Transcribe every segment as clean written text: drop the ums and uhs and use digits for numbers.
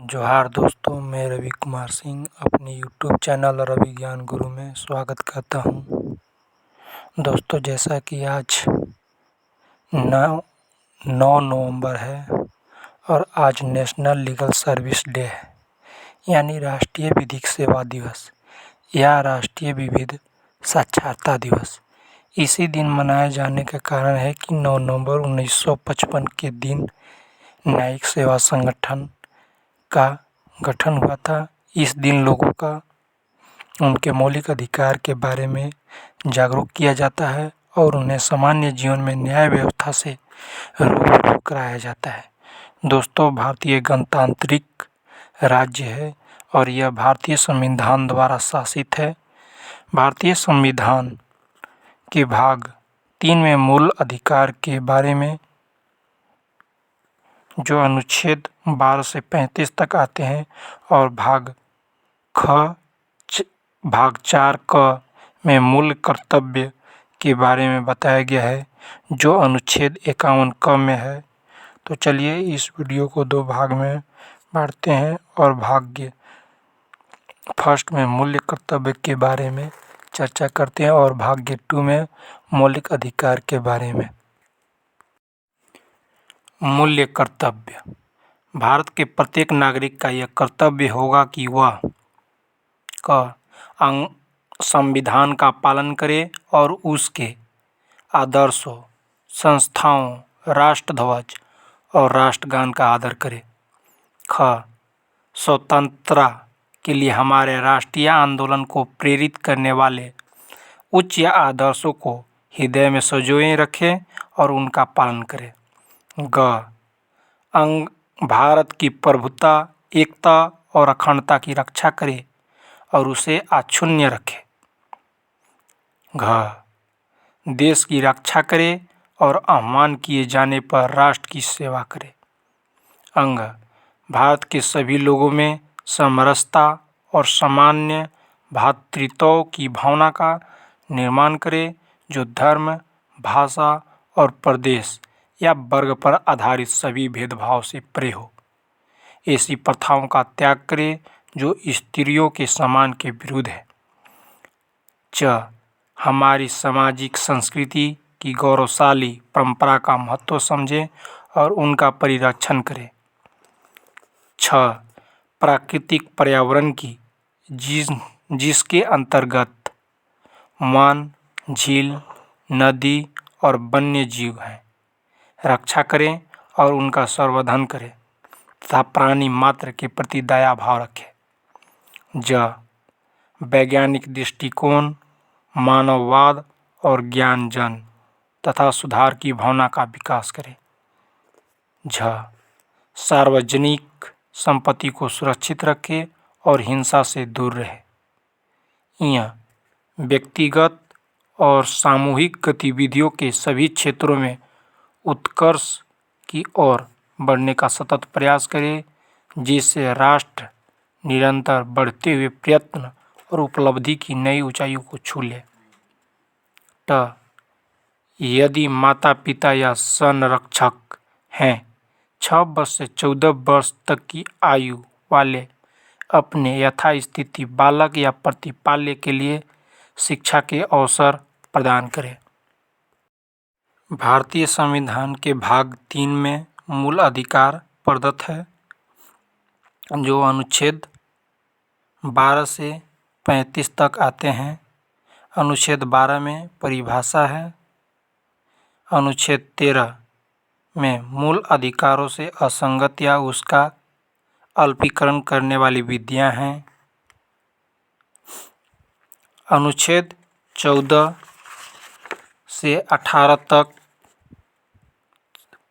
जोहार दोस्तों, मैं रवि कुमार सिंह अपने यूट्यूब चैनल रवि ज्ञान गुरु में स्वागत करता हूं। दोस्तों, जैसा कि आज 9 नवंबर है और आज नेशनल लीगल सर्विस डे है, यानी राष्ट्रीय विधिक सेवा दिवस या राष्ट्रीय विधिक साक्षरता दिवस। इसी दिन मनाए जाने का कारण है कि 9 नवंबर 1955 के दिन न्यायिक सेवा संगठन का गठन हुआ था। इस दिन लोगों का उनके मौलिक अधिकार के बारे में जागरूक किया जाता है और उन्हें सामान्य जीवन में न्याय व्यवस्था से रूबरू कराया जाता है। दोस्तों, भारतीय गणतांत्रिक राज्य है और यह भारतीय संविधान द्वारा शासित है। भारतीय संविधान के भाग 3 में मूल अधिकार के बारे में जो अनुच्छेद 12 से 35 तक आते हैं और भाग 4 क में मूल कर्तव्य के बारे में बताया गया है, जो अनुच्छेद 51 क में है। तो चलिए इस वीडियो को 2 भाग में बांटते हैं और भाग फर्स्ट में मूल्य कर्तव्य के बारे में चर्चा करते हैं और भाग 2 में मौलिक अधिकार के बारे में। मूल्य कर्तव्य। भारत के प्रत्येक नागरिक का यह कर्तव्य होगा कि वह संविधान का पालन करे और उसके आदर्शों, संस्थाओं, राष्ट्रध्वज और राष्ट्रगान का आदर करे। स्वतंत्रता के लिए हमारे राष्ट्रीय आंदोलन को प्रेरित करने वाले उच्च आदर्शों को हृदय में संजोए रखे और उनका पालन करे। भारत की प्रभुता, एकता और अखंडता की रक्षा करे और उसे अक्षुण्ण रखे। देश की रक्षा करे और अपमान किए जाने पर राष्ट्र की सेवा करे। भारत के सभी लोगों में समरसता और सामान्य भ्रातृत्व की भावना का निर्माण करे, जो धर्म, भाषा और प्रदेश या वर्ग पर आधारित सभी भेदभाव से परे हो। ऐसी प्रथाओं का त्याग करे जो स्त्रियों के सम्मान के विरुद्ध है। हमारी सामाजिक संस्कृति की गौरवशाली परंपरा का महत्व समझे और उनका परिरक्षण करे। प्राकृतिक पर्यावरण की जिसके अंतर्गत वन, झील, नदी और वन्य जीव हैं, रक्षा करें और उनका संवर्धन करें तथा प्राणी मात्र के प्रति दया भाव रखें। वैज्ञानिक दृष्टिकोण, मानववाद और ज्ञानजन तथा सुधार की भावना का विकास करें। सार्वजनिक संपत्ति को सुरक्षित रखे और हिंसा से दूर रहे। व्यक्तिगत और सामूहिक गतिविधियों के सभी क्षेत्रों में उत्कर्ष की ओर बढ़ने का सतत प्रयास करे, जिससे राष्ट्र निरंतर बढ़ते हुए प्रयत्न और उपलब्धि की नई ऊंचाइयों को छू ले। यदि माता पिता या संरक्षक हैं, 6 वर्ष से 14 वर्ष तक की आयु वाले अपने यथास्थिति बालक या प्रतिपाल्य के लिए शिक्षा के अवसर प्रदान करें। भारतीय संविधान के भाग 3 में मूल अधिकार प्रदत्त है, जो अनुच्छेद 12 से 35 तक आते हैं। अनुच्छेद 12 में परिभाषा है। अनुच्छेद 13 में मूल अधिकारों से असंगत या उसका अल्पीकरण करने वाली विधियां हैं। अनुच्छेद 14 से 18 तक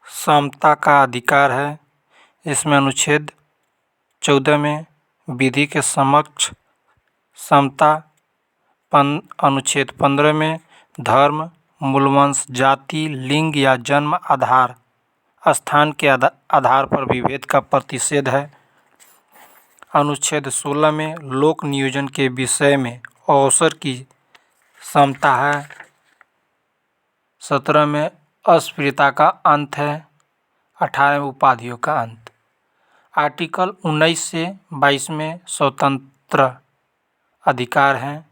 समता का अधिकार है। इसमें अनुच्छेद 14 में विधि के समक्ष समता, अनुच्छेद 15 में धर्म, मूलवंश, जाति, लिंग या जन्म आधार स्थान के आधार पर विभेद का प्रतिषेध है। अनुच्छेद 16 में लोक नियोजन के विषय में अवसर की समता है। 17 में अस्पृश्यता का अंत है। 18 में उपाधियों का अंत। आर्टिकल 19 से 22 में स्वतंत्र अधिकार हैं,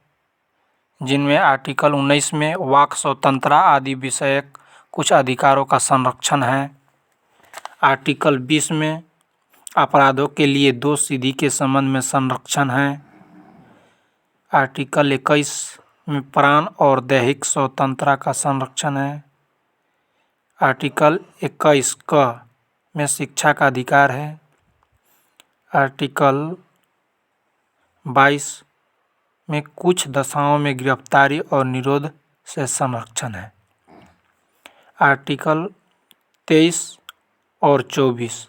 जिनमें आर्टिकल 19 में वाक स्वतंत्रता आदि विषयक कुछ अधिकारों का संरक्षण है। आर्टिकल 20 में अपराधों के लिए दोष सिद्धि के संबंध में संरक्षण है। आर्टिकल 21 में प्राण और दैहिक स्वतंत्रता का संरक्षण है। आर्टिकल 21 क में शिक्षा का अधिकार है। आर्टिकल 22 में कुछ दशाओं में गिरफ्तारी और निरोध से संरक्षण है। आर्टिकल 23 और 24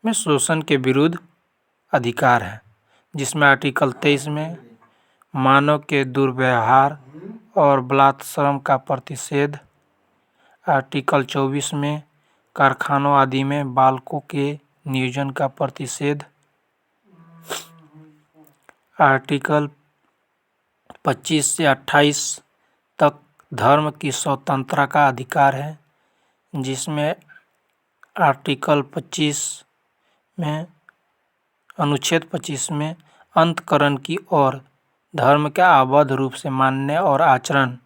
में शोषण के विरुद्ध अधिकार है, जिसमें आर्टिकल 23 में मानव के दुर्व्यवहार और बलात्कार का प्रतिषेध। आर्टिकल 24 में कारखानों आदि में बालकों के नियोजन का प्रतिषेध। आर्टिकल 25 से 28 तक धर्म की स्वतंत्रता का अधिकार है, जिसमें आर्टिकल 25 में अनुच्छेद 25 में अंतःकरण की और धर्म का अवैध रूप से मानने और आचरण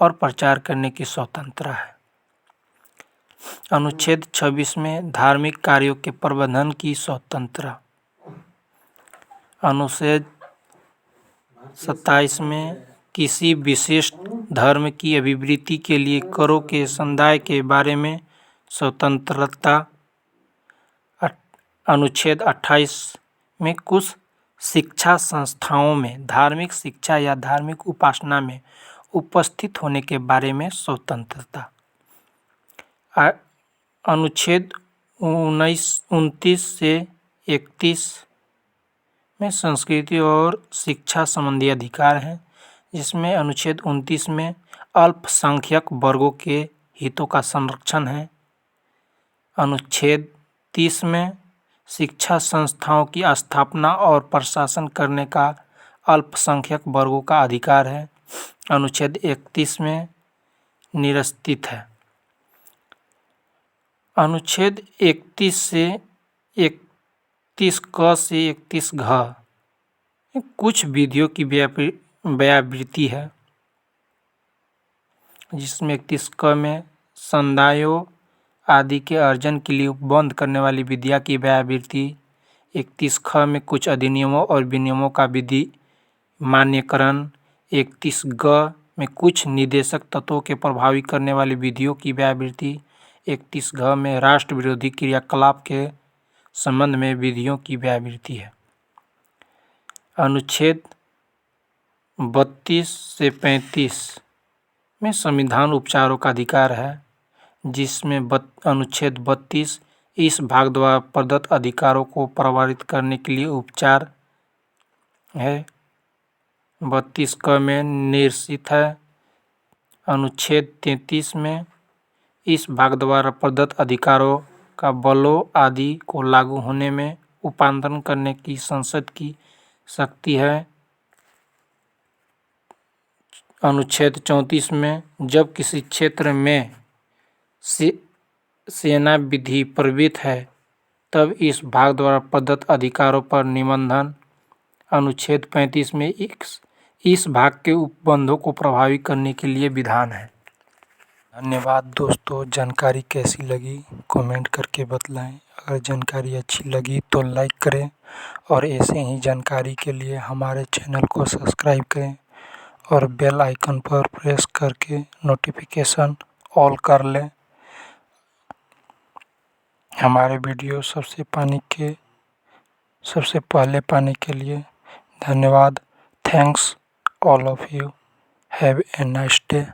और प्रचार करने की स्वतंत्रता है। अनुच्छेद 26 में धार्मिक कार्यों के प्रबंधन की स्वतंत्रता। अनुच्छेद 27 में किसी विशिष्ट धर्म की अभिवृद्धि के लिए करों के संदाय के बारे में स्वतंत्रता। अनुच्छेद 28 में कुछ शिक्षा संस्थाओं में धार्मिक शिक्षा या धार्मिक उपासना में उपस्थित होने के बारे में स्वतंत्रता। अनुच्छेद 29 से 31 में संस्कृति और शिक्षा संबंधी अधिकार हैं, जिसमें अनुच्छेद 29 में अल्पसंख्यक वर्गों के हितों का संरक्षण है। अनुच्छेद 30 में शिक्षा संस्थाओं की स्थापना और प्रशासन करने का अल्पसंख्यक वर्गों का अधिकार है। अनुच्छेद 31 में निरस्थित है। अनुच्छेद 31 से 31 क से 31 घ कुछ विधियों की व्यावृत्ति है, जिसमें 31 क में संदायों आदि के अर्जन के लिए उपबंध करने वाली विधियाँ की व्यावृत्ति। 31 ख में कुछ अधिनियमों और विनियमों का विधि मान्यकरण। 31 ग में कुछ निदेशक तत्वों के प्रभावी करने वाली विधियों की व्यावृत्ति। 31 घ में राष्ट्र विरोधी क्रियाकलाप के संबंध में विधियों की व्यावृत्ति है। अनुच्छेद 32 से 35 में संविधान उपचारों का अधिकार है, जिसमें अनुच्छेद 32 इस भाग द्वारा प्रदत्त अधिकारों को प्रभावित करने के लिए उपचार है। 32 क में निरसित है। अनुच्छेद 33 में इस भाग द्वारा प्रदत्त अधिकारों का बलों आदि को लागू होने में उपांतरण करने की संसद की शक्ति है। अनुच्छेद 34 में जब किसी क्षेत्र में सेना विधि प्रवृत्त है, तब इस भाग द्वारा प्रदत्त अधिकारों पर निबंधन। अनुच्छेद 35 में इस भाग के उपबंधों को प्रभावी करने के लिए विधान है। धन्यवाद दोस्तों। जानकारी कैसी लगी कमेंट करके बतलाएं। अगर जानकारी अच्छी लगी तो लाइक करें और ऐसे ही जानकारी के लिए हमारे चैनल को सब्सक्राइब करें और बेल आइकन पर प्रेस करके नोटिफिकेशन ऑल कर लें। हमारे वीडियो सबसे पहले पाने के लिए धन्यवाद। Thanks all of you. Have a nice day.